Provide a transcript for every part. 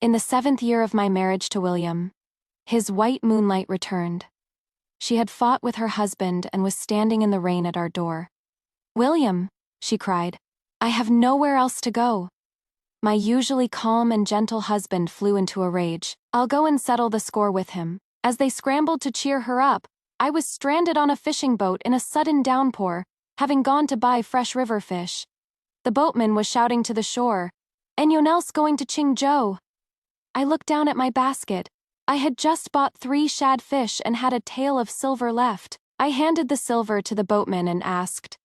In the 7th year of my marriage to William, his white moonlight returned. She had fought with her husband and was standing in the rain at our door. "William," she cried, "I have nowhere else to go." My usually calm and gentle husband flew into a rage. "I'll go and settle the score with him." As they scrambled to cheer her up, I was stranded on a fishing boat in a sudden downpour, having gone to buy fresh river fish. The boatman was shouting to the shore, "Anyone else going to Qingzhou?" I looked down at my basket. I had just bought 3 shad fish and had a tael of silver left. I handed the silver to the boatman and asked,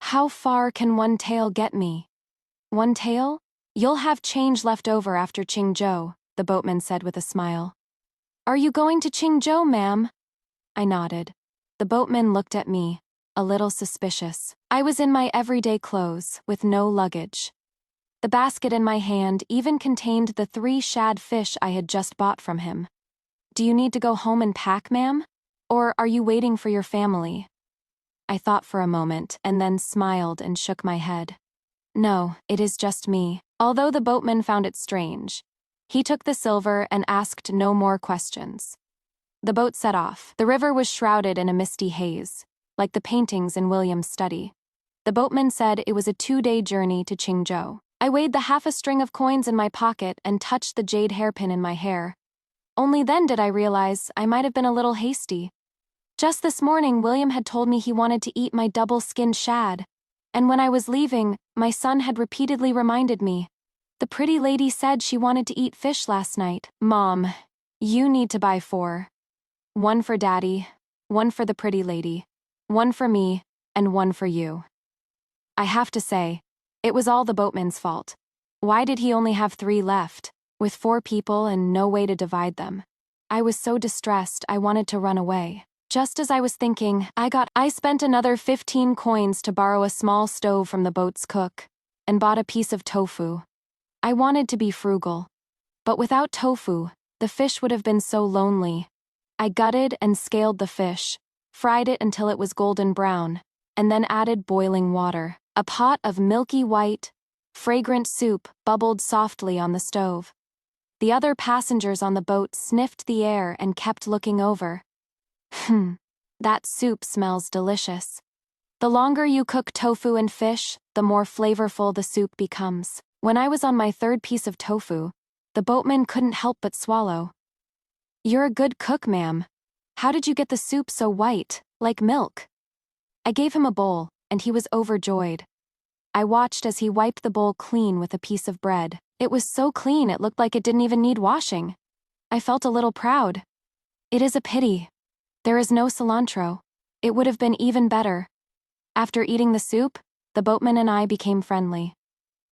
"How far can 1 tael get me?" "1 tael? You'll have change left over after Qingzhou," the boatman said with a smile. "Are you going to Qingzhou, ma'am?" I nodded. The boatman looked at me, a little suspicious. I was in my everyday clothes, with no luggage. The basket in my hand even contained the 3 shad fish I had just bought from him. "Do you need to go home and pack, ma'am? Or are you waiting for your family?" I thought for a moment and then smiled and shook my head. "No, it is just me." Although the boatman found it strange, he took the silver and asked no more questions. The boat set off. The river was shrouded in a misty haze, like the paintings in William's study. The boatman said it was a 2-day journey to Qingzhou. I weighed the half a string of coins in my pocket and touched the jade hairpin in my hair. Only then did I realize I might have been a little hasty. Just this morning, William had told me he wanted to eat my double-skinned shad, and when I was leaving, my son had repeatedly reminded me. "The pretty lady said she wanted to eat fish last night." "Mom, you need to buy 4. 1 for Daddy, 1 for the pretty lady, 1 for me, and 1 for you." I have to say, it was all the boatman's fault. Why did he only have 3 left, with 4 people and no way to divide them? I was so distressed I wanted to run away. Just as I was thinking, I spent another 15 coins to borrow a small stove from the boat's cook, and bought a piece of tofu. I wanted to be frugal, but without tofu, the fish would have been so lonely. I gutted and scaled the fish, fried it until it was golden brown, and then added boiling water. A pot of milky white, fragrant soup bubbled softly on the stove. The other passengers on the boat sniffed the air and kept looking over. That soup smells delicious. The longer you cook tofu and fish, the more flavorful the soup becomes. When I was on my 3rd piece of tofu, the boatman couldn't help but swallow. "You're a good cook, ma'am. How did you get the soup so white, like milk?" I gave him a bowl, and he was overjoyed. I watched as he wiped the bowl clean with a piece of bread. It was so clean it looked like it didn't even need washing. I felt a little proud. It is a pity. There is no cilantro. It would have been even better. After eating the soup, the boatman and I became friendly.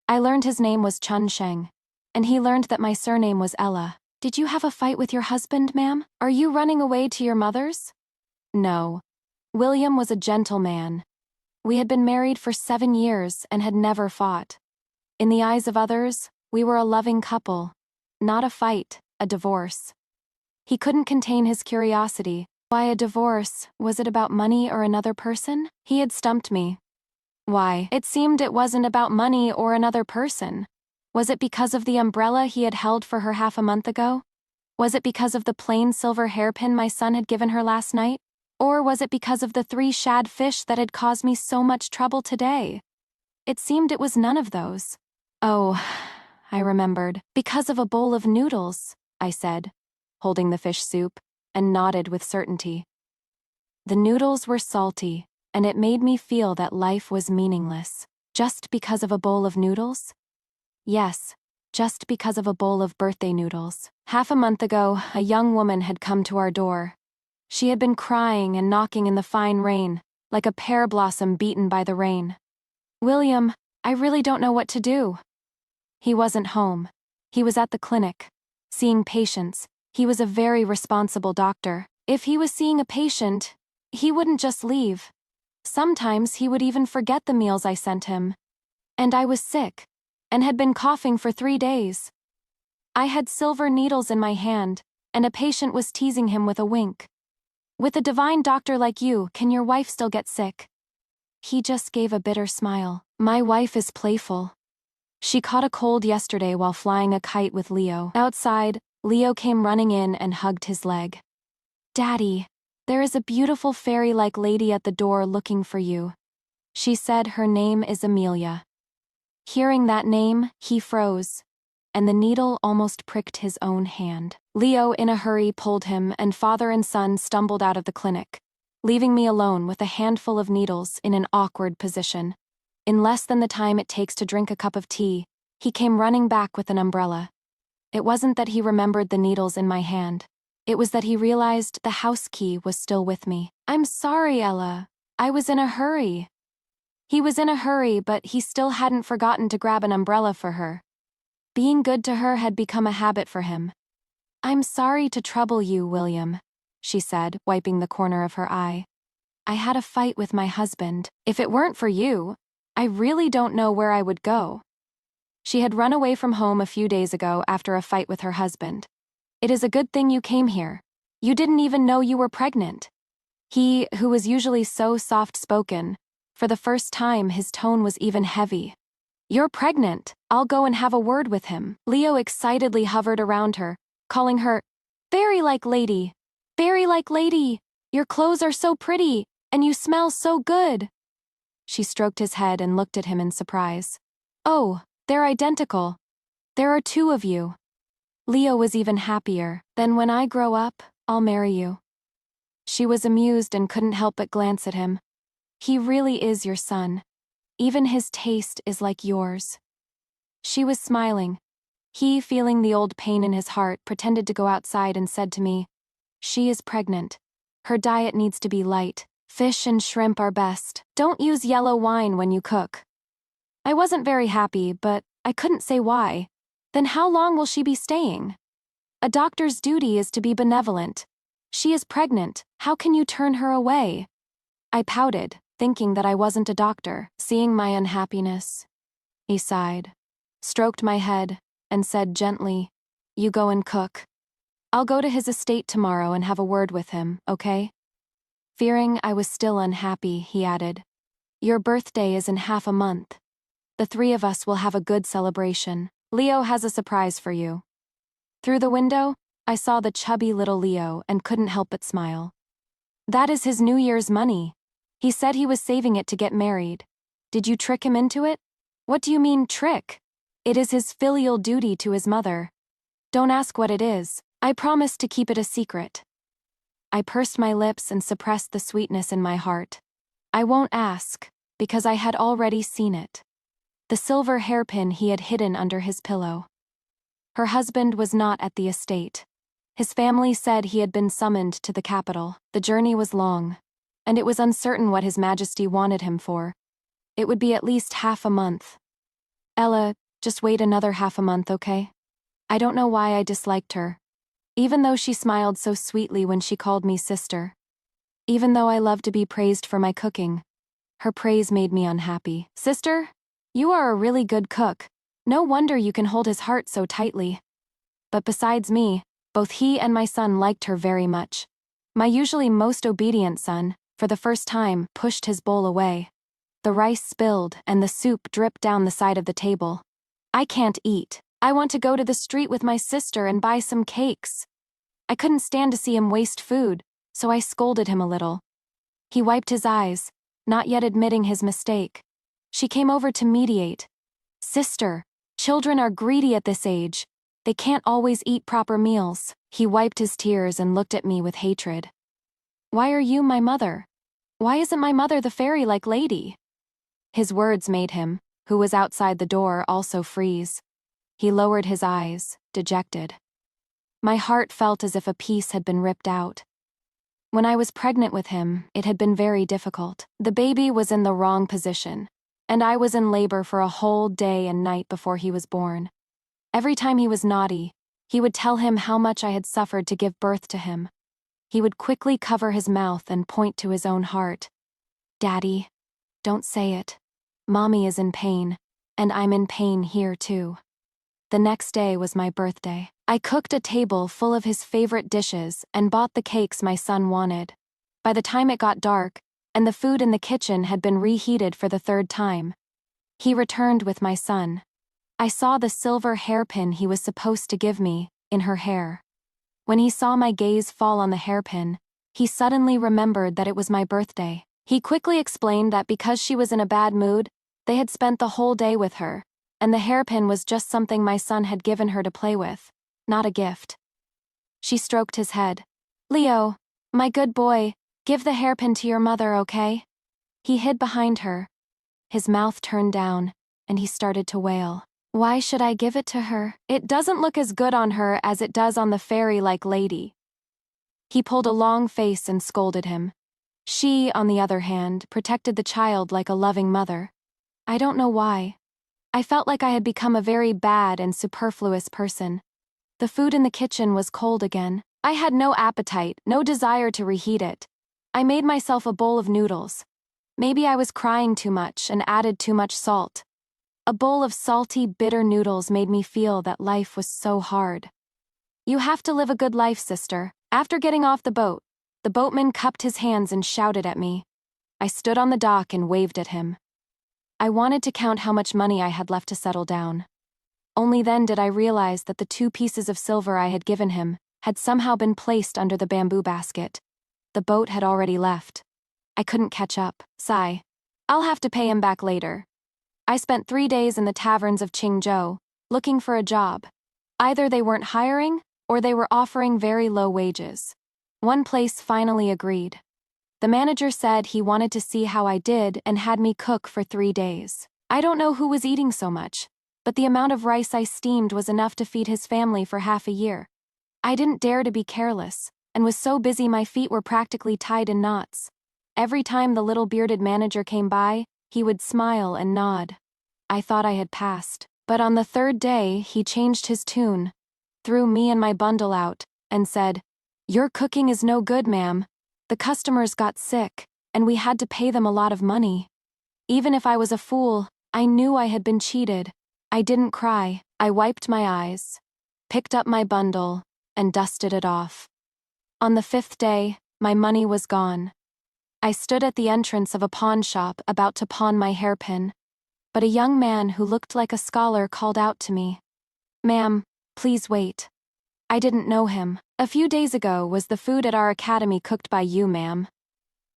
I learned his name was Chun Sheng, and he learned that my surname was Ella. "Did you have a fight with your husband, ma'am? Are you running away to your mother's?" "No. William was a gentleman. We had been married for 7 years and had never fought. In the eyes of others, we were a loving couple. Not a fight, a divorce." He couldn't contain his curiosity. Why a divorce? Was it about money or another person? He had stumped me. Why, it seemed it wasn't about money or another person. Was it because of the umbrella he had held for her half a month ago? Was it because of the plain silver hairpin my son had given her last night? Or was it because of the 3 shad fish that had caused me so much trouble today? It seemed it was none of those. "Oh," I remembered. "Because of a bowl of noodles," I said, holding the fish soup, and nodded with certainty. The noodles were salty, and it made me feel that life was meaningless. Just because of a bowl of noodles? Yes, just because of a bowl of birthday noodles. Half a month ago, a young woman had come to our door. She had been crying and knocking in the fine rain, like a pear blossom beaten by the rain. "William, I really don't know what to do." He wasn't home. He was at the clinic, seeing patients. He was a very responsible doctor. If he was seeing a patient, he wouldn't just leave. Sometimes he would even forget the meals I sent him. And I was sick, and had been coughing for 3 days. I had silver needles in my hand, and a patient was teasing him with a wink. "With a divine doctor like you, can your wife still get sick?" He just gave a bitter smile. "My wife is playful." She caught a cold yesterday while flying a kite with Leo. Outside, Leo came running in and hugged his leg. Daddy, there is a beautiful fairy-like lady at the door looking for you. She said her name is Amelia. Hearing that name, he froze, and the needle almost pricked his own hand. Leo, in a hurry, pulled him, and father and son stumbled out of the clinic, leaving me alone with a handful of needles in an awkward position. In less than the time it takes to drink a cup of tea, he came running back with an umbrella. It wasn't that he remembered the needles in my hand. It was that he realized the house key was still with me. I'm sorry, Ella. I was in a hurry. He was in a hurry, but he still hadn't forgotten to grab an umbrella for her. Being good to her had become a habit for him. I'm sorry to trouble you, William, she said, wiping the corner of her eye. I had a fight with my husband. If it weren't for you, I really don't know where I would go. She had run away from home a few days ago after a fight with her husband. It is a good thing you came here. You didn't even know you were pregnant. He, who was usually so soft-spoken, for the first time his tone was even heavy. You're pregnant. I'll go and have a word with him. Leo excitedly hovered around her, calling her, fairy-like lady. Fairy-like lady. Your clothes are so pretty, and you smell so good. She stroked his head and looked at him in surprise. Oh, they're identical. There are two of you. Leo was even happier. Then when I grow up, I'll marry you. She was amused and couldn't help but glance at him. He really is your son. Even his taste is like yours. She was smiling. He, feeling the old pain in his heart, pretended to go outside and said to me, she is pregnant. Her diet needs to be light. Fish and shrimp are best. Don't use yellow wine when you cook. I wasn't very happy, but I couldn't say why. Then how long will she be staying? A doctor's duty is to be benevolent. She is pregnant. How can you turn her away? I pouted, thinking that I wasn't a doctor. Seeing my unhappiness, he sighed, stroked my head, and said gently, you go and cook. I'll go to his estate tomorrow and have a word with him, okay? Fearing I was still unhappy, he added, your birthday is in half a month. The three of us will have a good celebration. Leo has a surprise for you. Through the window, I saw the chubby little Leo and couldn't help but smile. That is his New Year's money. He said he was saving it to get married. Did you trick him into it? What do you mean, trick? It is his filial duty to his mother. Don't ask what it is. I promised to keep it a secret. I pursed my lips and suppressed the sweetness in my heart. I won't ask, because I had already seen it. The silver hairpin he had hidden under his pillow. Her husband was not at the estate. His family said he had been summoned to the capital. The journey was long, and it was uncertain what His Majesty wanted him for. It would be at least half a month. Ella, just wait another half a month, okay? I don't know why I disliked her. Even though she smiled so sweetly when she called me sister. Even though I loved to be praised for my cooking. Her praise made me unhappy. Sister? You are a really good cook. No wonder you can hold his heart so tightly. But besides me, both he and my son liked her very much. My usually most obedient son, for the first time, pushed his bowl away. The rice spilled and the soup dripped down the side of the table. I can't eat. I want to go to the street with my sister and buy some cakes. I couldn't stand to see him waste food, so I scolded him a little. He wiped his eyes, not yet admitting his mistake. She came over to mediate. Sister, children are greedy at this age. They can't always eat proper meals. He wiped his tears and looked at me with hatred. Why are you my mother? Why isn't my mother the fairy-like lady? His words made him, who was outside the door, also freeze. He lowered his eyes, dejected. My heart felt as if a piece had been ripped out. When I was pregnant with him, it had been very difficult. The baby was in the wrong position, and I was in labor for a whole day and night before he was born. Every time he was naughty, he would tell him how much I had suffered to give birth to him. He would quickly cover his mouth and point to his own heart. Daddy, don't say it. Mommy is in pain, and I'm in pain here too. The next day was my birthday. I cooked a table full of his favorite dishes and bought the cakes my son wanted. By the time it got dark, and the food in the kitchen had been reheated for the third time, he returned with my son. I saw the silver hairpin he was supposed to give me, in her hair. When he saw my gaze fall on the hairpin, he suddenly remembered that it was my birthday. He quickly explained that because she was in a bad mood, they had spent the whole day with her, and the hairpin was just something my son had given her to play with, not a gift. She stroked his head. Leo, my good boy, give the hairpin to your mother, okay? He hid behind her. His mouth turned down, and he started to wail. Why should I give it to her? It doesn't look as good on her as it does on the fairy-like lady. He pulled a long face and scolded him. She, on the other hand, protected the child like a loving mother. I don't know why. I felt like I had become a very bad and superfluous person. The food in the kitchen was cold again. I had no appetite, no desire to reheat it. I made myself a bowl of noodles. Maybe I was crying too much and added too much salt. A bowl of salty, bitter noodles made me feel that life was so hard. You have to live a good life, sister. After getting off the boat, the boatman cupped his hands and shouted at me. I stood on the dock and waved at him. I wanted to count how much money I had left to settle down. Only then did I realize that the 2 pieces of silver I had given him had somehow been placed under the bamboo basket. The boat had already left. I couldn't catch up. Sigh. I'll have to pay him back later. I spent 3 days in the taverns of Qingzhou, looking for a job. Either they weren't hiring, or they were offering very low wages. One place finally agreed. The manager said he wanted to see how I did and had me cook for 3 days. I don't know who was eating so much, but the amount of rice I steamed was enough to feed his family for half a year. I didn't dare to be careless, and was so busy my feet were practically tied in knots. Every time the little bearded manager came by, he would smile and nod. I thought I had passed, but on the 3rd day he changed his tune, threw me and my bundle out, and said, "Your cooking is no good, ma'am. The customers got sick, and we had to pay them a lot of money." Even if I was a fool, I knew I had been cheated. I didn't cry. I wiped my eyes, picked up my bundle, and dusted it off. On the 5th day, my money was gone. I stood at the entrance of a pawn shop about to pawn my hairpin, but a young man who looked like a scholar called out to me. "Ma'am, please wait." I didn't know him. "A few days ago was the food at our academy cooked by you, ma'am?"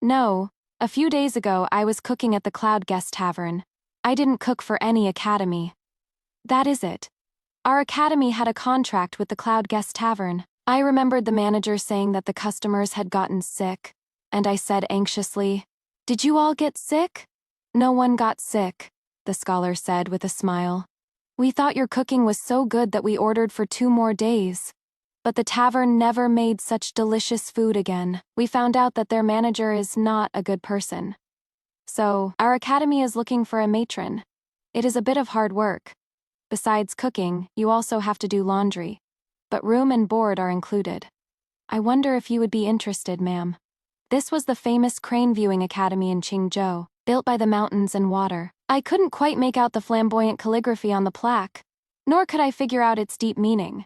"No, a few days ago I was cooking at the Cloud Guest Tavern. I didn't cook for any academy." "That is it. Our academy had a contract with the Cloud Guest Tavern." I remembered the manager saying that the customers had gotten sick, and I said anxiously, "Did you all get sick?" "No one got sick," the scholar said with a smile. "We thought your cooking was so good that we ordered for 2 more days. But the tavern never made such delicious food again. We found out that their manager is not a good person. So, our academy is looking for a matron. It is a bit of hard work. Besides cooking, you also have to do laundry. But room and board are included. I wonder if you would be interested, ma'am." This was the famous crane viewing academy in Qingzhou, built by the mountains and water. I couldn't quite make out the flamboyant calligraphy on the plaque, nor could I figure out its deep meaning.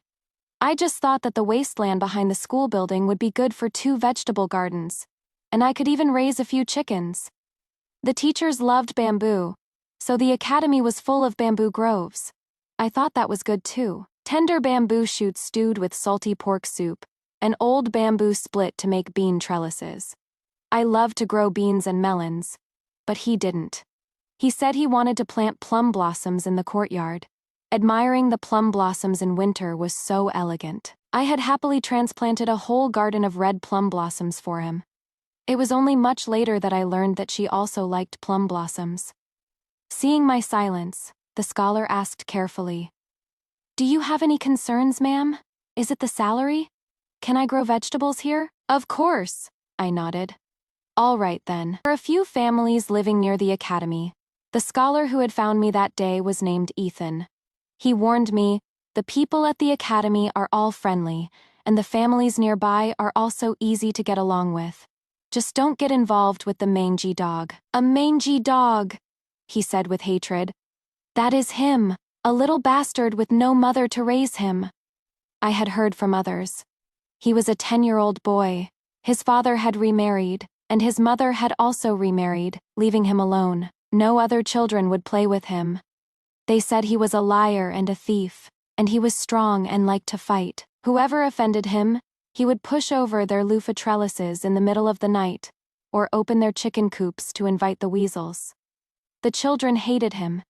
I just thought that the wasteland behind the school building would be good for 2 vegetable gardens, and I could even raise a few chickens. The teachers loved bamboo, so the academy was full of bamboo groves. I thought that was good too. Tender bamboo shoots stewed with salty pork soup, an old bamboo split to make bean trellises. I loved to grow beans and melons, but he didn't. He said he wanted to plant plum blossoms in the courtyard. Admiring the plum blossoms in winter was so elegant. I had happily transplanted a whole garden of red plum blossoms for him. It was only much later that I learned that she also liked plum blossoms. Seeing my silence, the scholar asked carefully, "Do you have any concerns, ma'am? Is it the salary? Can I grow vegetables here?" "Of course," I nodded. "All right then." There were a few families living near the academy. The scholar who had found me that day was named Ethan. He warned me, "The people at the academy are all friendly, and the families nearby are also easy to get along with. Just don't get involved with the mangy dog." "A mangy dog," he said with hatred. "That is him, a little bastard with no mother to raise him." I had heard from others. He was a 10-year-old boy. His father had remarried, and his mother had also remarried, leaving him alone. No other children would play with him. They said he was a liar and a thief, and he was strong and liked to fight. Whoever offended him, he would push over their loofah trellises in the middle of the night, or open their chicken coops to invite the weasels. The children hated him,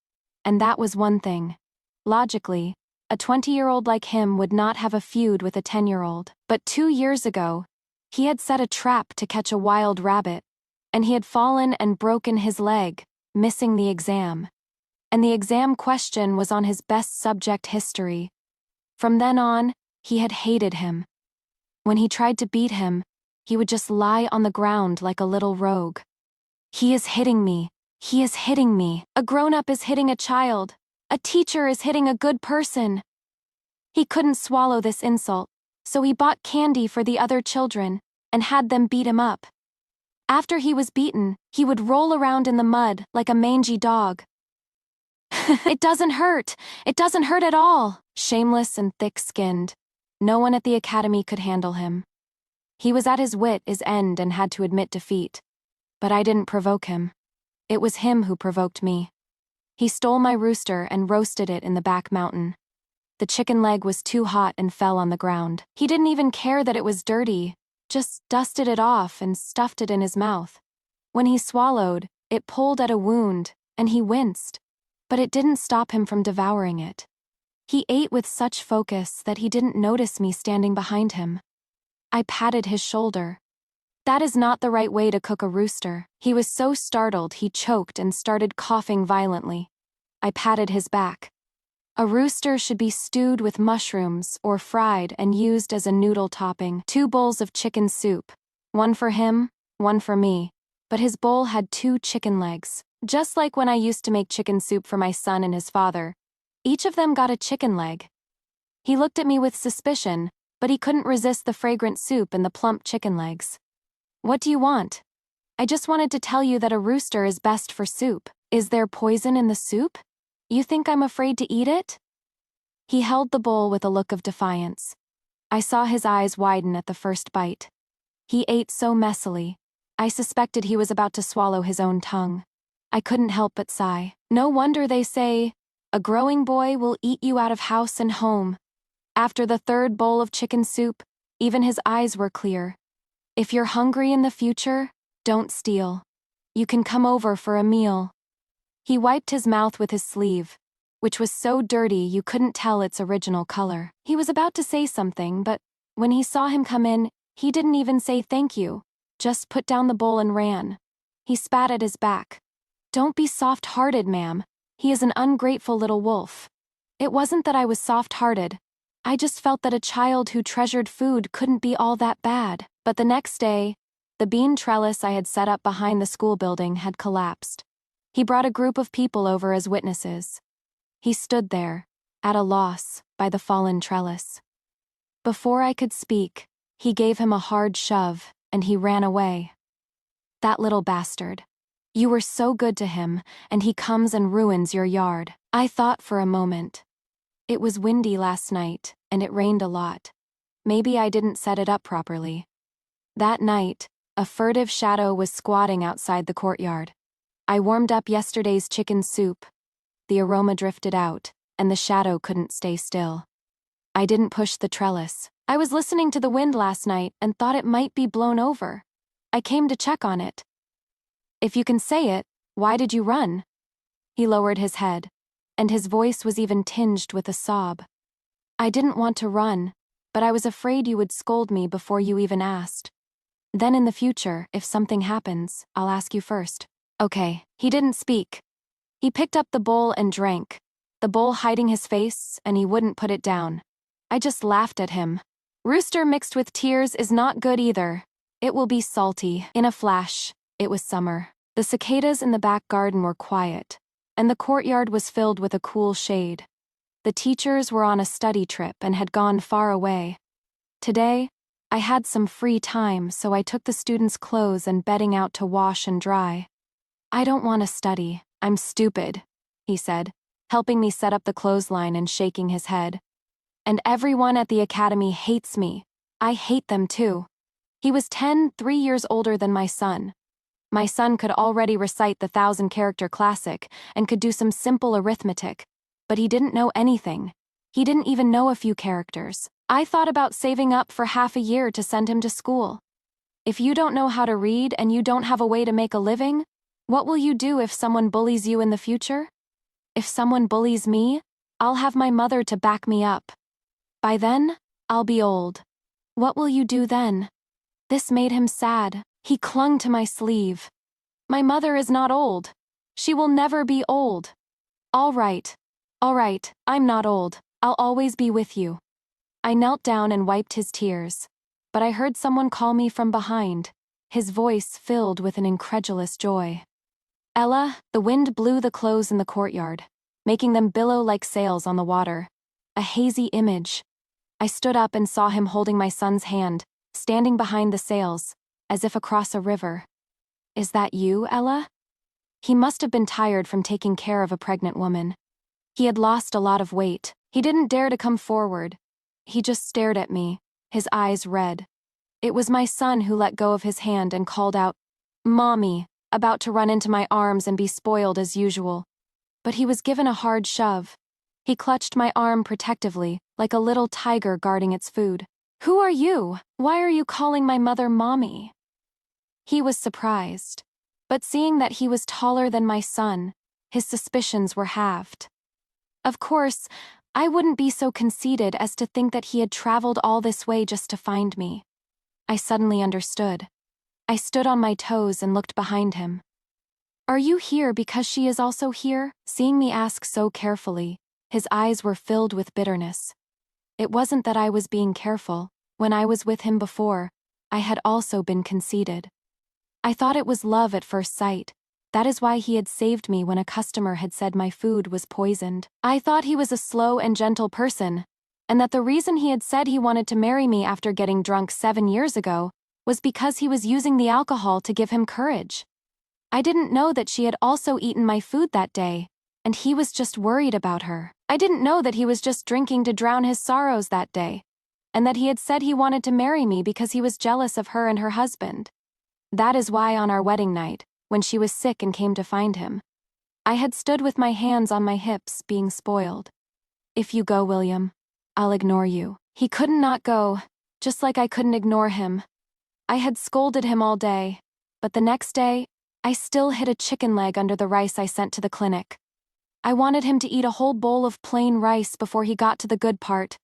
and that was one thing. Logically, a 20-year-old like him would not have a feud with a 10-year-old. But 2 years ago, he had set a trap to catch a wild rabbit, and he had fallen and broken his leg, missing the exam. And the exam question was on his best subject history. From then on, he had hated him. When he tried to beat him, he would just lie on the ground like a little rogue. He is hitting me. He is hitting me. A grown-up is hitting a child. A teacher is hitting a good person. He couldn't swallow this insult, so he bought candy for the other children and had them beat him up. After he was beaten, he would roll around in the mud like a mangy dog. It doesn't hurt. It doesn't hurt at all. Shameless and thick-skinned. No one at the academy could handle him. He was at his wit's end and had to admit defeat. But I didn't provoke him. It was him who provoked me. He stole my rooster and roasted it in the back mountain. The chicken leg was too hot and fell on the ground. He didn't even care that it was dirty, just dusted it off and stuffed it in his mouth. When he swallowed, it pulled at a wound, and he winced. But it didn't stop him from devouring it. He ate with such focus that he didn't notice me standing behind him. I patted his shoulder. That is not the right way to cook a rooster. He was so startled he choked and started coughing violently. I patted his back. A rooster should be stewed with mushrooms or fried and used as a noodle topping. 2 bowls of chicken soup. One for him, one for me. But his bowl had 2 chicken legs. Just like when I used to make chicken soup for my son and his father. Each of them got a chicken leg. He looked at me with suspicion, but he couldn't resist the fragrant soup and the plump chicken legs. What do you want? I just wanted to tell you that a rooster is best for soup. Is there poison in the soup? You think I'm afraid to eat it? He held the bowl with a look of defiance. I saw his eyes widen at the first bite. He ate so messily. I suspected he was about to swallow his own tongue. I couldn't help but sigh. No wonder they say, a growing boy will eat you out of house and home. After the 3rd bowl of chicken soup, even his eyes were clear. If you're hungry in the future, don't steal. You can come over for a meal. He wiped his mouth with his sleeve, which was so dirty you couldn't tell its original color. He was about to say something, but when he saw him come in, he didn't even say thank you, just put down the bowl and ran. He spat at his back. Don't be soft-hearted, ma'am. He is an ungrateful little wolf. It wasn't that I was soft-hearted. I just felt that a child who treasured food couldn't be all that bad. But the next day, the bean trellis I had set up behind the school building had collapsed. He brought a group of people over as witnesses. He stood there, at a loss, by the fallen trellis. Before I could speak, he gave him a hard shove, and he ran away. That little bastard. You were so good to him, and he comes and ruins your yard. I thought for a moment. It was windy last night, and it rained a lot. Maybe I didn't set it up properly. That night, a furtive shadow was squatting outside the courtyard. I warmed up yesterday's chicken soup. The aroma drifted out, and the shadow couldn't stay still. I didn't push the trellis. I was listening to the wind last night and thought it might be blown over. I came to check on it. If you can say it, why did you run? He lowered his head, and his voice was even tinged with a sob. I didn't want to run, but I was afraid you would scold me before you even asked. Then in the future, if something happens, I'll ask you first. Okay. He didn't speak. He picked up the bowl and drank, the bowl hiding his face, and he wouldn't put it down. I just laughed at him. Rooster mixed with tears is not good either. It will be salty. In a flash, it was summer. The cicadas in the back garden were quiet, and the courtyard was filled with a cool shade. The teachers were on a study trip and had gone far away. Today, I had some free time, so I took the students' clothes and bedding out to wash and dry. I don't want to study. I'm stupid, he said, helping me set up the clothesline and shaking his head. And everyone at the academy hates me. I hate them too. He was 3 years older than my son. My son could already recite the 1,000-character classic and could do some simple arithmetic, but he didn't know anything. He didn't even know a few characters. I thought about saving up for half a year to send him to school. If you don't know how to read and you don't have a way to make a living, what will you do if someone bullies you in the future? If someone bullies me, I'll have my mother to back me up. By then, I'll be old. What will you do then? This made him sad. He clung to my sleeve. My mother is not old. She will never be old. All right, I'm not old. I'll always be with you. I knelt down and wiped his tears, but I heard someone call me from behind, his voice filled with an incredulous joy. Ella, the wind blew the clothes in the courtyard, making them billow like sails on the water. A hazy image. I stood up and saw him holding my son's hand, standing behind the sails, as if across a river. Is that you, Ella? He must have been tired from taking care of a pregnant woman. He had lost a lot of weight. He didn't dare to come forward. He just stared at me, his eyes red. It was my son who let go of his hand and called out, "Mommy," about to run into my arms and be spoiled as usual. But he was given a hard shove. He clutched my arm protectively, like a little tiger guarding its food. "Who are you? Why are you calling my mother Mommy?" He was surprised, but seeing that he was taller than my son, his suspicions were halved. Of course, I wouldn't be so conceited as to think that he had traveled all this way just to find me. I suddenly understood. I stood on my toes and looked behind him. "Are you here because she is also here?" Seeing me ask so carefully, his eyes were filled with bitterness. It wasn't that I was being careful. When I was with him before, I had also been conceited. I thought it was love at first sight. That is why he had saved me when a customer had said my food was poisoned. I thought he was a slow and gentle person, and that the reason he had said he wanted to marry me after getting drunk 7 years ago was because he was using the alcohol to give him courage. I didn't know that she had also eaten my food that day, and he was just worried about her. I didn't know that he was just drinking to drown his sorrows that day, and that he had said he wanted to marry me because he was jealous of her and her husband. That is why on our wedding night, when she was sick and came to find him, I had stood with my hands on my hips, being spoiled. "If you go, William, I'll ignore you." He couldn't not go, just like I couldn't ignore him. I had scolded him all day, but the next day, I still hid a chicken leg under the rice I sent to the clinic. I wanted him to eat a whole bowl of plain rice before he got to the good part.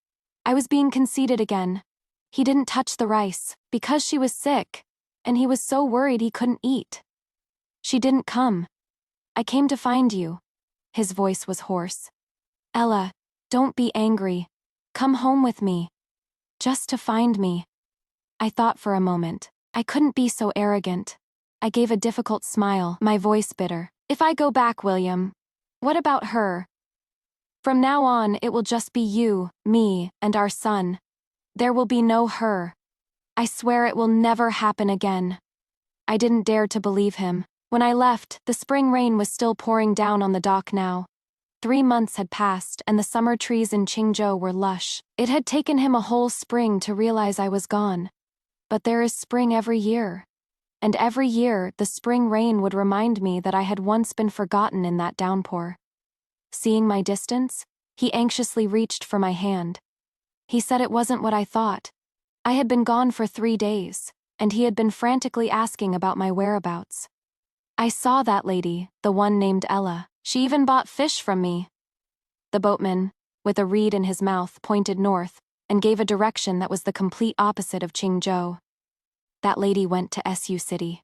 I was being conceited again. He didn't touch the rice, because she was sick, and he was so worried he couldn't eat. She didn't come. "I came to find you." His voice was hoarse. "Ella, don't be angry. Come home with me. Just to find me." I thought for a moment. I couldn't be so arrogant. I gave a difficult smile, my voice bitter. "If I go back, William, what about her? From now on, it will just be you, me, and our son. There will be no her. I swear it will never happen again." I didn't dare to believe him. When I left, the spring rain was still pouring down on the dock now. 3 months had passed, and the summer trees in Qingzhou were lush. It had taken him a whole spring to realize I was gone. But there is spring every year. And every year, the spring rain would remind me that I had once been forgotten in that downpour. Seeing my distance, he anxiously reached for my hand. He said it wasn't what I thought. I had been gone for 3 days, and he had been frantically asking about my whereabouts. "I saw that lady, the one named Ella. She even bought fish from me." The boatman, with a reed in his mouth, pointed north, and gave a direction that was the complete opposite of Qingzhou. "That lady went to Su City."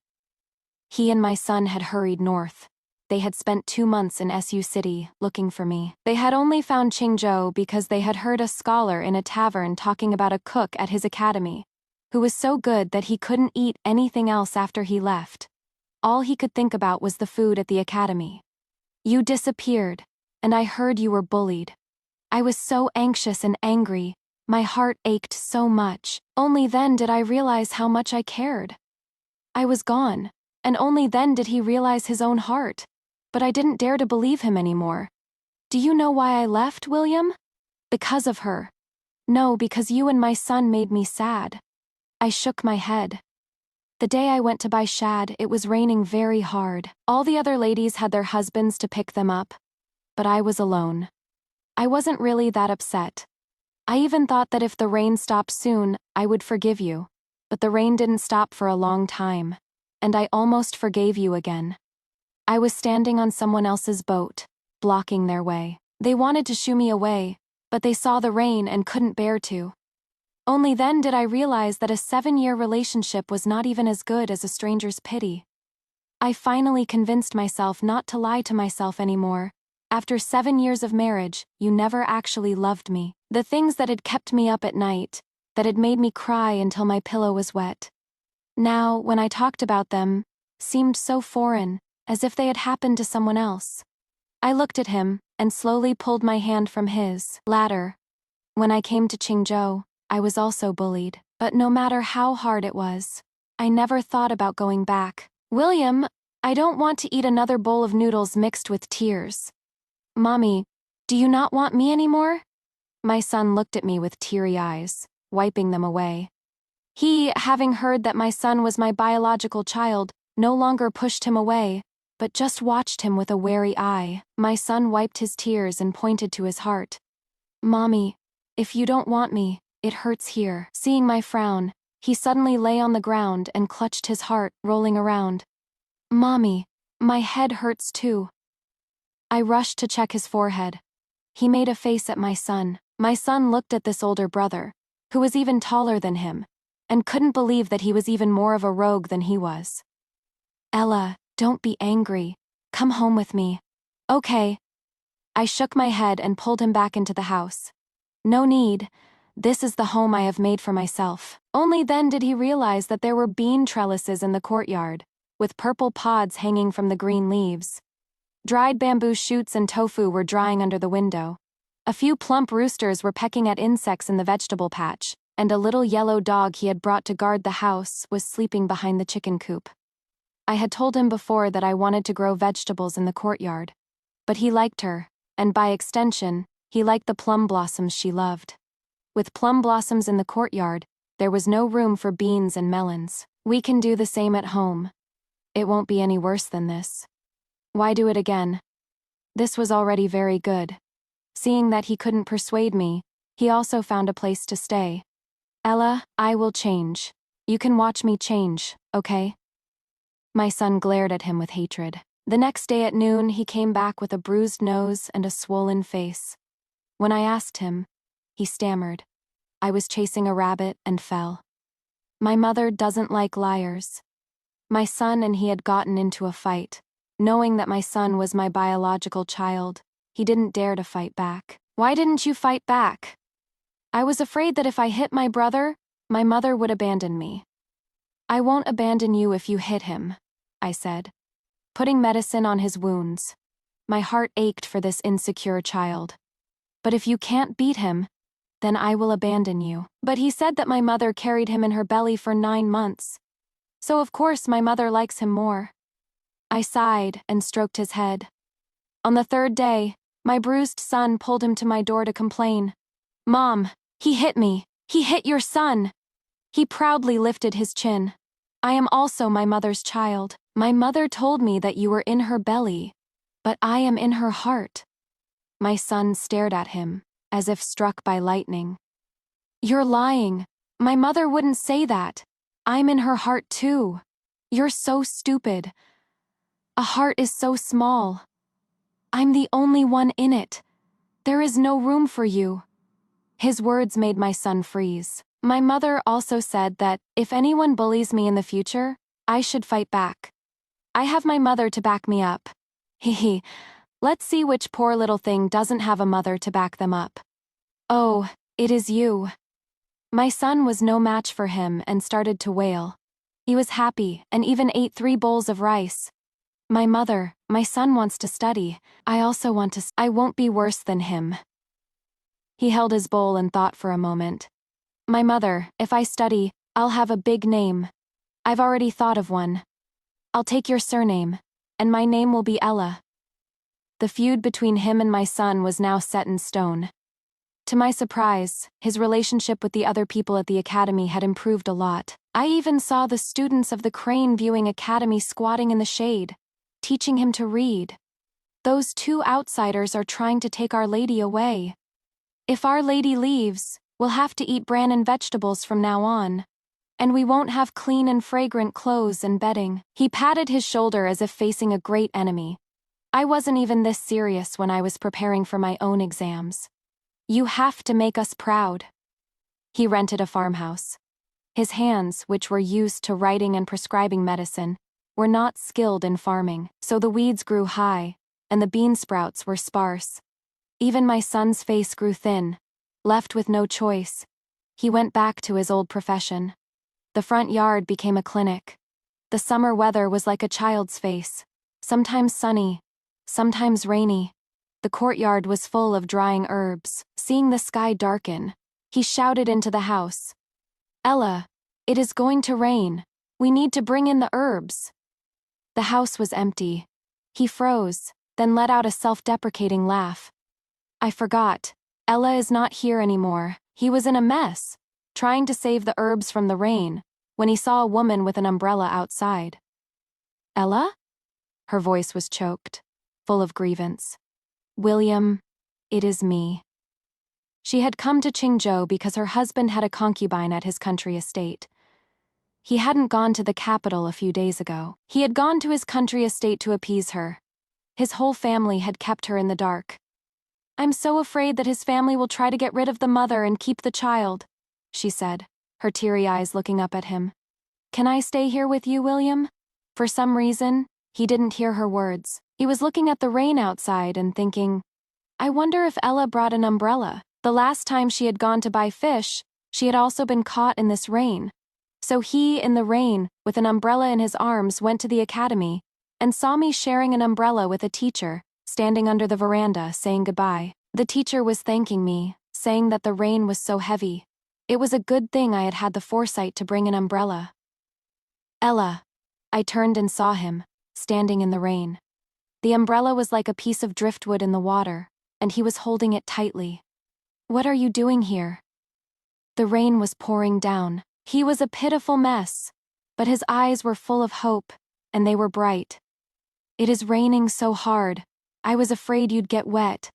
He and my son had hurried north. They had spent 2 months in Su City, looking for me. They had only found Qingzhou because they had heard a scholar in a tavern talking about a cook at his academy, who was so good that he couldn't eat anything else after he left. All he could think about was the food at the academy. "You disappeared, and I heard you were bullied." I was so anxious and angry. My heart ached so much. Only then did I realize how much I cared. I was gone, and only then did he realize his own heart. But I didn't dare to believe him anymore. "Do you know why I left, William?" "Because of her." "No, because you and my son made me sad." I shook my head. The day I went to buy shad, it was raining very hard. All the other ladies had their husbands to pick them up, but I was alone. I wasn't really that upset. I even thought that if the rain stopped soon, I would forgive you. But the rain didn't stop for a long time. And I almost forgave you again. I was standing on someone else's boat, blocking their way. They wanted to shoo me away, but they saw the rain and couldn't bear to. Only then did I realize that a 7-year relationship was not even as good as a stranger's pity. I finally convinced myself not to lie to myself anymore. After 7 years of marriage, you never actually loved me. The things that had kept me up at night, that had made me cry until my pillow was wet. Now, when I talked about them, seemed so foreign, as if they had happened to someone else. I looked at him, and slowly pulled my hand from his. Later, when I came to Qingzhou, I was also bullied. But no matter how hard it was, I never thought about going back. William, I don't want to eat another bowl of noodles mixed with tears. Mommy, do you not want me anymore? My son looked at me with teary eyes, wiping them away. He, having heard that my son was my biological child, no longer pushed him away, but just watched him with a wary eye. My son wiped his tears and pointed to his heart. Mommy, if you don't want me, it hurts here. Seeing my frown, he suddenly lay on the ground and clutched his heart, rolling around. Mommy, my head hurts too. I rushed to check his forehead. He made a face at my son. My son looked at this older brother, who was even taller than him, and couldn't believe that he was even more of a rogue than he was. Ella, don't be angry. Come home with me. Okay. I shook my head and pulled him back into the house. No need. This is the home I have made for myself. Only then did he realize that there were bean trellises in the courtyard, with purple pods hanging from the green leaves. Dried bamboo shoots and tofu were drying under the window. A few plump roosters were pecking at insects in the vegetable patch, and a little yellow dog he had brought to guard the house was sleeping behind the chicken coop. I had told him before that I wanted to grow vegetables in the courtyard. But he liked her, and by extension, he liked the plum blossoms she loved. With plum blossoms in the courtyard, there was no room for beans and melons. We can do the same at home. It won't be any worse than this. Why do it again? This was already very good. Seeing that he couldn't persuade me, he also found a place to stay. Ella, I will change. You can watch me change, okay? My son glared at him with hatred. The next day at noon, he came back with a bruised nose and a swollen face. When I asked him, he stammered. I was chasing a rabbit and fell. My mother doesn't like liars. My son and he had gotten into a fight. Knowing that my son was my biological child, he didn't dare to fight back. Why didn't you fight back? I was afraid that if I hit my brother, my mother would abandon me. I won't abandon you if you hit him, I said, putting medicine on his wounds. My heart ached for this insecure child. But if you can't beat him, then I will abandon you. But he said that my mother carried him in her belly for 9 months. So of course my mother likes him more. I sighed and stroked his head. On the 3rd day, my bruised son pulled him to my door to complain. Mom, he hit me. He hit your son. He proudly lifted his chin. I am also my mother's child. My mother told me that you were in her belly, but I am in her heart. My son stared at him, as if struck by lightning. You're lying. My mother wouldn't say that. I'm in her heart too. You're so stupid. A heart is so small. I'm the only one in it. There is no room for you. His words made my son freeze. My mother also said that, if anyone bullies me in the future, I should fight back. I have my mother to back me up. Hehe. Let's see which poor little thing doesn't have a mother to back them up. Oh, it is you. My son was no match for him and started to wail. He was happy and even ate 3 bowls of rice. My son wants to study. I also want to. I won't be worse than him. He held his bowl and thought for a moment. My mother, if I study, I'll have a big name. I've already thought of one. I'll take your surname, and my name will be Ella. The feud between him and my son was now set in stone. To my surprise, his relationship with the other people at the academy had improved a lot. I even saw the students of the Crane Viewing Academy squatting in the shade, teaching him to read. Those two outsiders are trying to take Our Lady away. If Our Lady leaves, we'll have to eat bran and vegetables from now on. And we won't have clean and fragrant clothes and bedding." He patted his shoulder as if facing a great enemy. I wasn't even this serious when I was preparing for my own exams. "You have to make us proud." He rented a farmhouse. His hands, which were used to writing and prescribing medicine, were not skilled in farming, so the weeds grew high, and the bean sprouts were sparse. Even my son's face grew thin. Left with no choice, he went back to his old profession. The front yard became a clinic. The summer weather was like a child's face, sometimes sunny, sometimes rainy. The courtyard was full of drying herbs. Seeing the sky darken, he shouted into the house, "Ella, it is going to rain. We need to bring in the herbs." The house was empty. He froze, then let out a self-deprecating laugh. "I forgot. Ella is not here anymore." He was in a mess, trying to save the herbs from the rain, when he saw a woman with an umbrella outside. "Ella?" Her voice was choked, full of grievance. "William, it is me." She had come to Qingzhou because her husband had a concubine at his country estate. He hadn't gone to the capital a few days ago. He had gone to his country estate to appease her. His whole family had kept her in the dark. "I'm so afraid that his family will try to get rid of the mother and keep the child," she said, her teary eyes looking up at him. "Can I stay here with you, William?" For some reason, he didn't hear her words. He was looking at the rain outside and thinking, I wonder if Ella brought an umbrella. The last time she had gone to buy fish, she had also been caught in this rain. So he, in the rain, with an umbrella in his arms, went to the academy, and saw me sharing an umbrella with a teacher, standing under the veranda, saying goodbye. The teacher was thanking me, saying that the rain was so heavy. It was a good thing I had had the foresight to bring an umbrella. "Ella." I turned and saw him, standing in the rain. The umbrella was like a piece of driftwood in the water, and he was holding it tightly. "What are you doing here?" The rain was pouring down. He was a pitiful mess, but his eyes were full of hope, and they were bright. "It is raining so hard. I was afraid you'd get wet."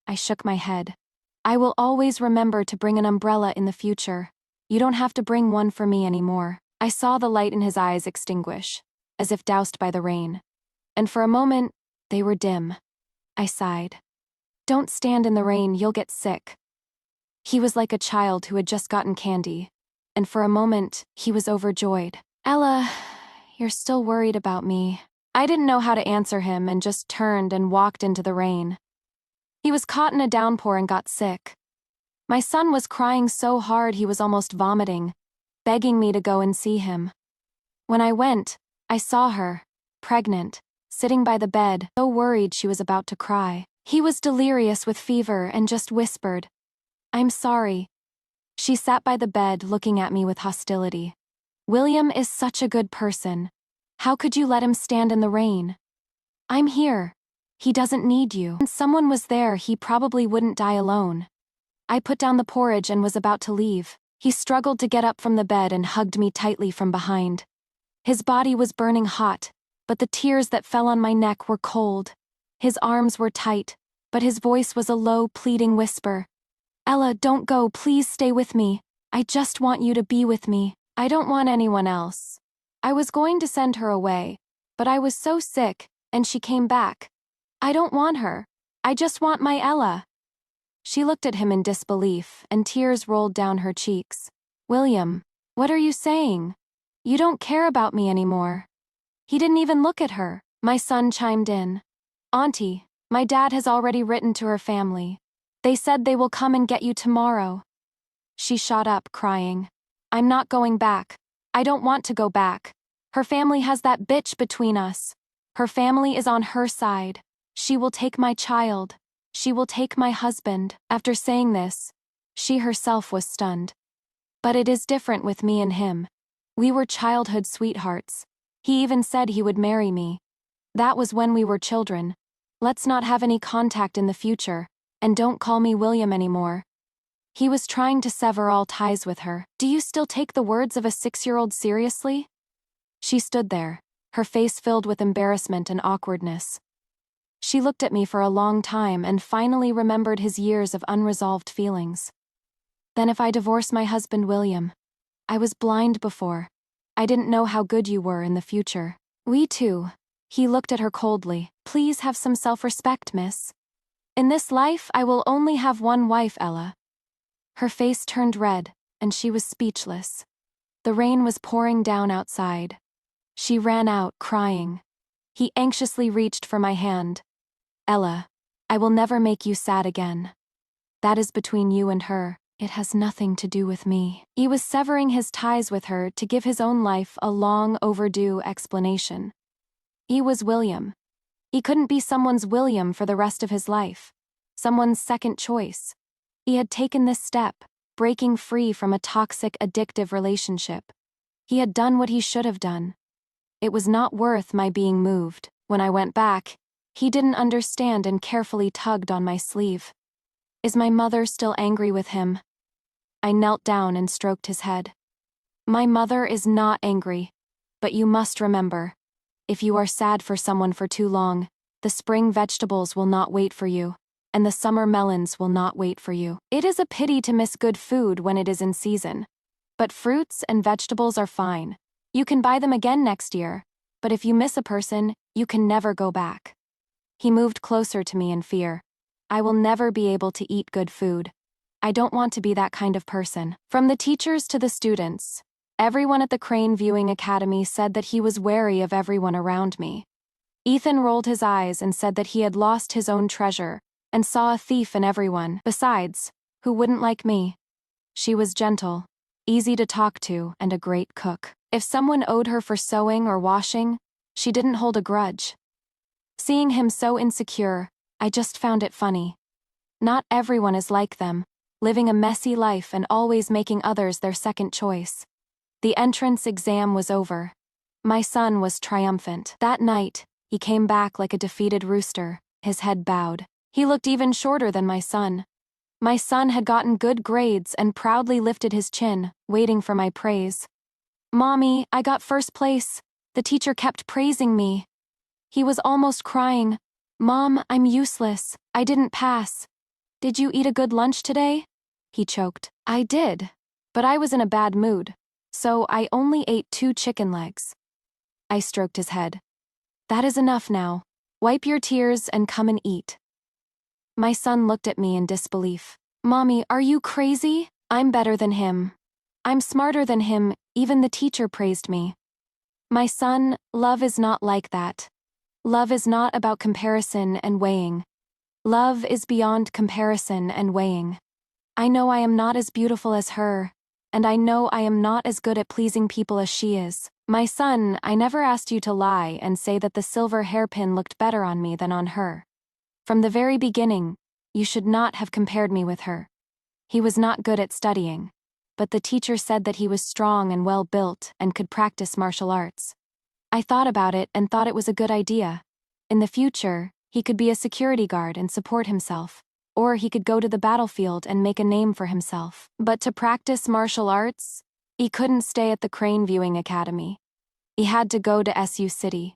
I shook my head. "I will always remember to bring an umbrella in the future. You don't have to bring one for me anymore." I saw the light in his eyes extinguish, as if doused by the rain. And for a moment, they were dim. I sighed. "Don't stand in the rain, you'll get sick." He was like a child who had just gotten candy, and for a moment, he was overjoyed. "Ella, you're still worried about me." I didn't know how to answer him and just turned and walked into the rain. He was caught in a downpour and got sick. My son was crying so hard he was almost vomiting, begging me to go and see him. When I went, I saw her, pregnant, sitting by the bed, so worried she was about to cry. He was delirious with fever and just whispered, "I'm sorry." She sat by the bed looking at me with hostility. "William is such a good person. How could you let him stand in the rain? I'm here. He doesn't need you. If someone was there, he probably wouldn't die alone." I put down the porridge and was about to leave. He struggled to get up from the bed and hugged me tightly from behind. His body was burning hot, but the tears that fell on my neck were cold. His arms were tight, but his voice was a low, pleading whisper. "Ella, don't go, please stay with me. I just want you to be with me. I don't want anyone else." I was going to send her away, but I was so sick, and she came back. "I don't want her. I just want my Ella." She looked at him in disbelief, and tears rolled down her cheeks. "William, what are you saying? You don't care about me anymore." He didn't even look at her. My son chimed in. "Auntie, my dad has already written to her family. They said they will come and get you tomorrow." She shot up, crying. "I'm not going back. I don't want to go back. Her family has that bitch between us. Her family is on her side. She will take my child. She will take my husband." After saying this, she herself was stunned. "But it is different with me and him. We were childhood sweethearts. He even said he would marry me. That was when we were children. Let's not have any contact in the future, and don't call me William anymore." He was trying to sever all ties with her. "Do you still take the words of a 6-year-old seriously?" She stood there, her face filled with embarrassment and awkwardness. She looked at me for a long time and finally remembered his years of unresolved feelings. Then if I divorce my husband William. I was blind before. I didn't know how good you were in the future. We too. He looked at her coldly. Please have some self-respect, miss. In this life, I will only have one wife, Ella. Her face turned red, and she was speechless. The rain was pouring down outside. She ran out, crying. He anxiously reached for my hand. Ella, I will never make you sad again. That is between you and her. It has nothing to do with me. He was severing his ties with her to give his own life a long overdue explanation. He was William. He couldn't be someone's William for the rest of his life. Someone's second choice. He had taken this step, breaking free from a toxic, addictive relationship. He had done what he should have done. It was not worth my being moved. When I went back, he didn't understand and carefully tugged on my sleeve. Is my mother still angry with him? I knelt down and stroked his head. My mother is not angry, but you must remember, if you are sad for someone for too long, the spring vegetables will not wait for you, and the summer melons will not wait for you. It is a pity to miss good food when it is in season. But fruits and vegetables are fine. You can buy them again next year, but if you miss a person, you can never go back. He moved closer to me in fear. I will never be able to eat good food. I don't want to be that kind of person. From the teachers to the students, everyone at the Crane Viewing Academy said that he was wary of everyone around me. Ethan rolled his eyes and said that he had lost his own treasure and saw a thief in everyone. Besides, who wouldn't like me? She was gentle, easy to talk to, and a great cook. If someone owed her for sewing or washing, she didn't hold a grudge. Seeing him so insecure, I just found it funny. Not everyone is like them, living a messy life and always making others their second choice. The entrance exam was over. My son was triumphant. That night, he came back like a defeated rooster, his head bowed. He looked even shorter than my son. My son had gotten good grades and proudly lifted his chin, waiting for my praise. Mommy, I got first place. The teacher kept praising me. He was almost crying. Mom, I'm useless. I didn't pass. Did you eat a good lunch today? He choked. I did. But I was in a bad mood, so I only ate 2 chicken legs. I stroked his head. That is enough now. Wipe your tears and come and eat. My son looked at me in disbelief. Mommy, are you crazy? I'm better than him. I'm smarter than him, even the teacher praised me. My son, love is not like that. Love is not about comparison and weighing. Love is beyond comparison and weighing. I know I am not as beautiful as her, and I know I am not as good at pleasing people as she is. My son, I never asked you to lie and say that the silver hairpin looked better on me than on her. From the very beginning, you should not have compared me with her. He was not good at studying, but the teacher said that he was strong and well-built and could practice martial arts. I thought about it and thought it was a good idea. In the future, he could be a security guard and support himself, or he could go to the battlefield and make a name for himself. But to practice martial arts, he couldn't stay at the Crane Viewing Academy. He had to go to SU City.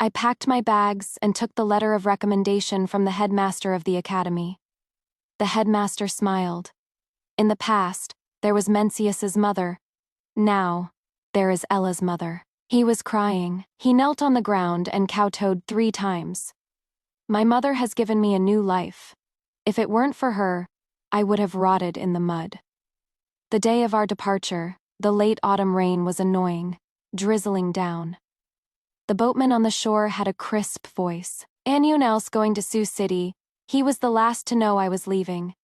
I packed my bags and took the letter of recommendation from the headmaster of the academy. The headmaster smiled. In the past, there was Mencius's mother. Now, there is Ella's mother. He was crying. He knelt on the ground and kowtowed 3 times. My mother has given me a new life. If it weren't for her, I would have rotted in the mud. The day of our departure, the late autumn rain was annoying, drizzling down. The boatman on the shore had a crisp voice. Anyone else going to Sioux City? He was the last to know I was leaving.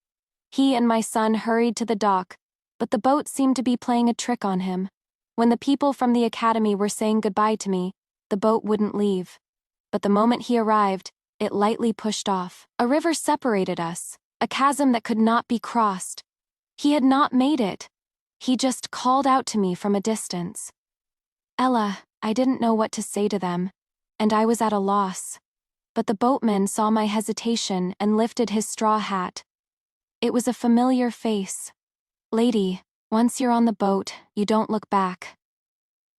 He and my son hurried to the dock, but the boat seemed to be playing a trick on him. When the people from the academy were saying goodbye to me, the boat wouldn't leave. But the moment he arrived, it lightly pushed off. A river separated us, a chasm that could not be crossed. He had not made it. He just called out to me from a distance. Ella, I didn't know what to say to them, and I was at a loss. But the boatman saw my hesitation and lifted his straw hat. It was a familiar face. Lady, once you're on the boat, you don't look back.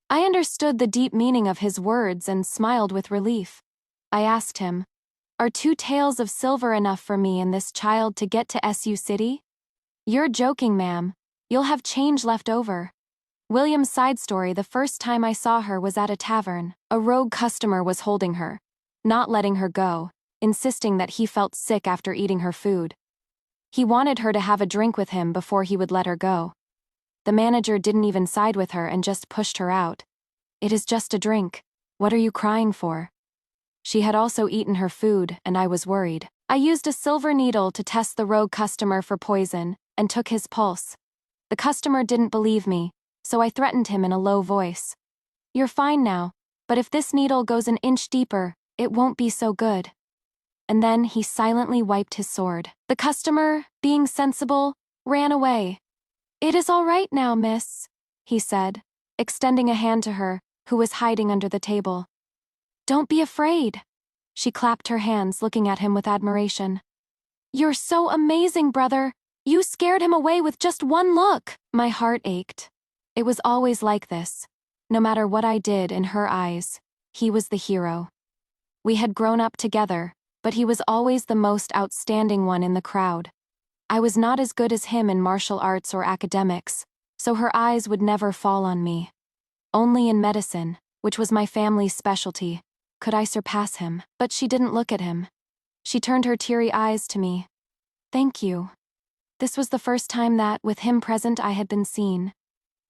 I understood the deep meaning of his words and smiled with relief. I asked him, Are 2 taels of silver enough for me and this child to get to SU City? You're joking, ma'am. You'll have change left over. William's side story: the first time I saw her was at a tavern. A rogue customer was holding her, not letting her go, insisting that he felt sick after eating her food. He wanted her to have a drink with him before he would let her go. The manager didn't even side with her and just pushed her out. It is just a drink. What are you crying for? She had also eaten her food, and I was worried. I used a silver needle to test the rogue customer for poison, and took his pulse. The customer didn't believe me, so I threatened him in a low voice. You're fine now, but if this needle goes an inch deeper, it won't be so good. And then he silently wiped his sword. The customer, being sensible, ran away. It is all right now, miss, he said, extending a hand to her, who was hiding under the table. Don't be afraid. She clapped her hands, looking at him with admiration. You're so amazing, brother. You scared him away with just one look. My heart ached. It was always like this. No matter what I did, in her eyes, he was the hero. We had grown up together, but he was always the most outstanding one in the crowd. I was not as good as him in martial arts or academics, so her eyes would never fall on me. Only in medicine, which was my family's specialty, could I surpass him. But she didn't look at him. She turned her teary eyes to me. Thank you. This was the first time that, with him present, I had been seen.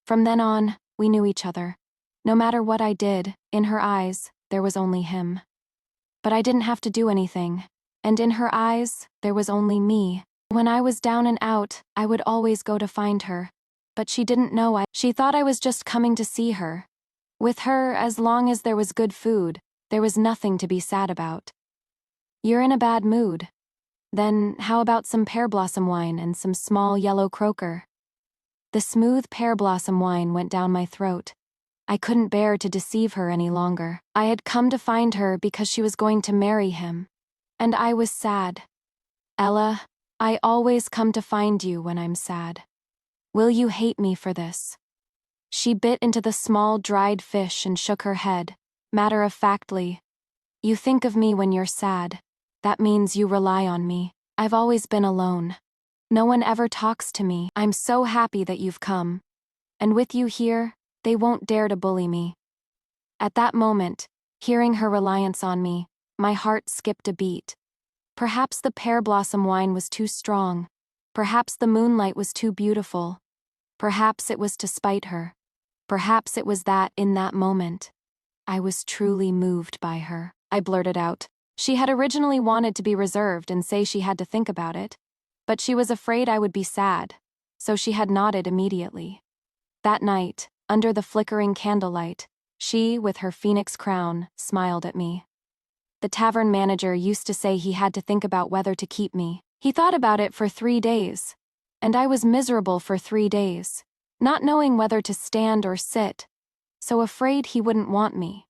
From then on, we knew each other. No matter what I did, in her eyes, there was only him. But I didn't have to do anything, and in her eyes, there was only me. When I was down and out, I would always go to find her. But she didn't know she thought I was just coming to see her. With her, as long as there was good food, there was nothing to be sad about. You're in a bad mood. Then, how about some pear blossom wine and some small yellow croaker? The smooth pear blossom wine went down my throat. I couldn't bear to deceive her any longer. I had come to find her because she was going to marry him. And I was sad. Ella, I always come to find you when I'm sad. Will you hate me for this? She bit into the small dried fish and shook her head, matter-of-factly. You think of me when you're sad. That means you rely on me. I've always been alone. No one ever talks to me. I'm so happy that you've come. And with you here, they won't dare to bully me. At that moment, hearing her reliance on me, my heart skipped a beat. Perhaps the pear blossom wine was too strong. Perhaps the moonlight was too beautiful. Perhaps it was to spite her. Perhaps it was that, in that moment, I was truly moved by her. I blurted out. She had originally wanted to be reserved and say she had to think about it, but she was afraid I would be sad, so she had nodded immediately. That night, under the flickering candlelight, she, with her phoenix crown, smiled at me. The tavern manager used to say he had to think about whether to keep me. He thought about it for 3 days, and I was miserable for 3 days, not knowing whether to stand or sit, so afraid he wouldn't want me.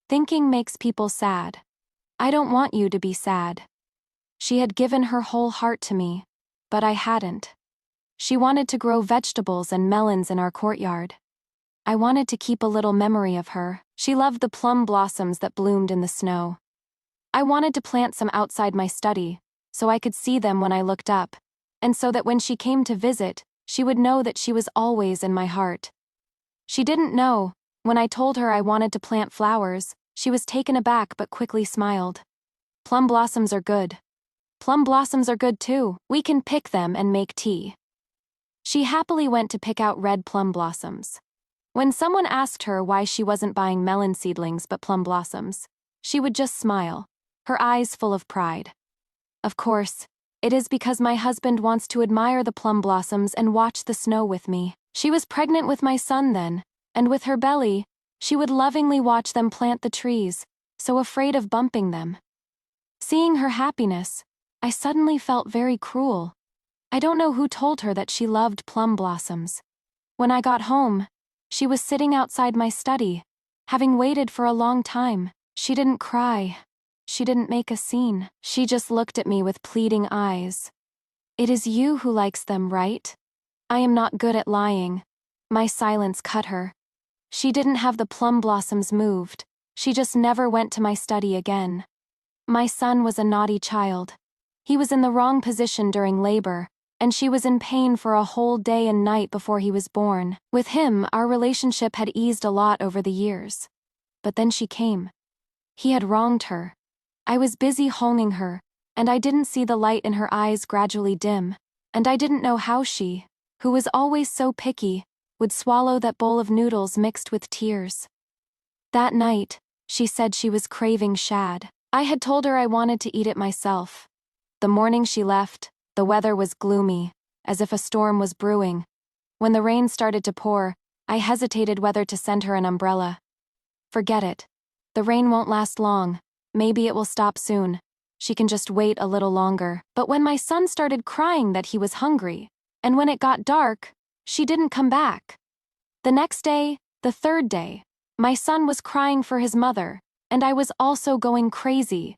Thinking makes people sad. I don't want you to be sad. She had given her whole heart to me, but I hadn't. She wanted to grow vegetables and melons in our courtyard. I wanted to keep a little memory of her. She loved the plum blossoms that bloomed in the snow. I wanted to plant some outside my study, so I could see them when I looked up, and so that when she came to visit, she would know that she was always in my heart. She didn't know. When I told her I wanted to plant flowers, she was taken aback but quickly smiled. Plum blossoms are good. Plum blossoms are good too. We can pick them and make tea. She happily went to pick out red plum blossoms. When someone asked her why she wasn't buying melon seedlings but plum blossoms, she would just smile, her eyes full of pride. Of course, it is because my husband wants to admire the plum blossoms and watch the snow with me. She was pregnant with my son then, and with her belly, she would lovingly watch them plant the trees, so afraid of bumping them. Seeing her happiness, I suddenly felt very cruel. I don't know who told her that she loved plum blossoms. When I got home, she was sitting outside my study, having waited for a long time. She didn't cry. She didn't make a scene. She just looked at me with pleading eyes. It is you who likes them, right? I am not good at lying. My silence cut her. She didn't have the plum blossoms moved. She just never went to my study again. My son was a naughty child. He was in the wrong position during labor, and she was in pain for a whole day and night before he was born. With him, our relationship had eased a lot over the years. But then she came. He had wronged her. I was busy honing her, and I didn't see the light in her eyes gradually dim, and I didn't know how she, who was always so picky, would swallow that bowl of noodles mixed with tears. That night, she said she was craving shad. I had told her I wanted to eat it myself. The morning she left, the weather was gloomy, as if a storm was brewing. When the rain started to pour, I hesitated whether to send her an umbrella. Forget it. The rain won't last long. Maybe it will stop soon. She can just wait a little longer. But when my son started crying that he was hungry, and when it got dark, she didn't come back. The next day, the third day, my son was crying for his mother, and I was also going crazy.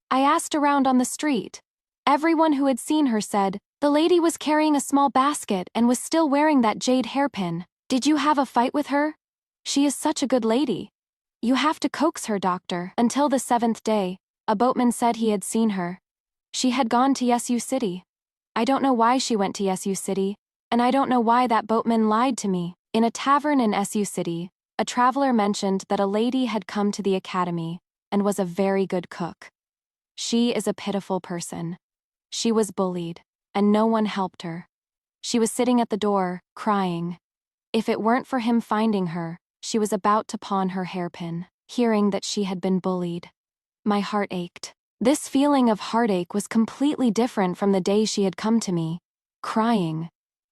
I asked around on the street. Everyone who had seen her said, the lady was carrying a small basket and was still wearing that jade hairpin. Did you have a fight with her? She is such a good lady. You have to coax her, doctor. Until the 7th day, a boatman said he had seen her. She had gone to Yesu City. I don't know why she went to Yesu City, and I don't know why that boatman lied to me. In a tavern in Yesu City, a traveler mentioned that a lady had come to the academy and was a very good cook. She is a pitiful person. She was bullied, and no one helped her. She was sitting at the door, crying. If it weren't for him finding her, she was about to pawn her hairpin, hearing that she had been bullied. My heart ached. This feeling of heartache was completely different from the day she had come to me, crying.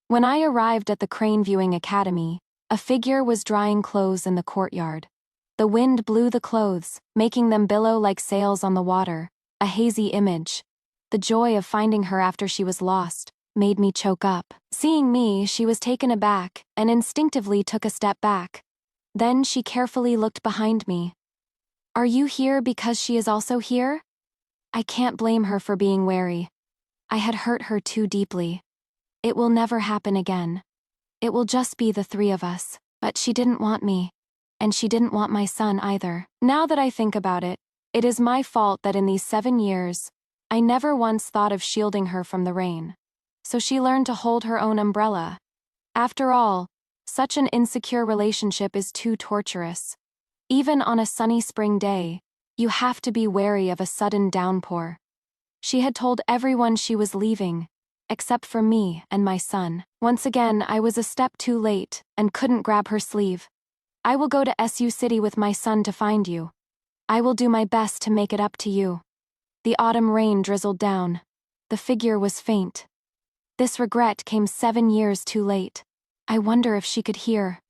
When I arrived at the Crane Viewing Academy, a figure was drying clothes in the courtyard. The wind blew the clothes, making them billow like sails on the water, a hazy image. The joy of finding her after she was lost made me choke up. Seeing me, she was taken aback and instinctively took a step back. Then she carefully looked behind me. Are you here because she is also here? I can't blame her for being wary. I had hurt her too deeply. It will never happen again. It will just be the three of us. But she didn't want me. And she didn't want my son either. Now that I think about it, it is my fault that in these 7 years, I never once thought of shielding her from the rain. So she learned to hold her own umbrella. After all, such an insecure relationship is too torturous. Even on a sunny spring day, you have to be wary of a sudden downpour. She had told everyone she was leaving, except for me and my son. Once again, I was a step too late and couldn't grab her sleeve. I will go to Yesu City with my son to find you. I will do my best to make it up to you. The autumn rain drizzled down. The figure was faint. This regret came 7 years too late. I wonder if she could hear.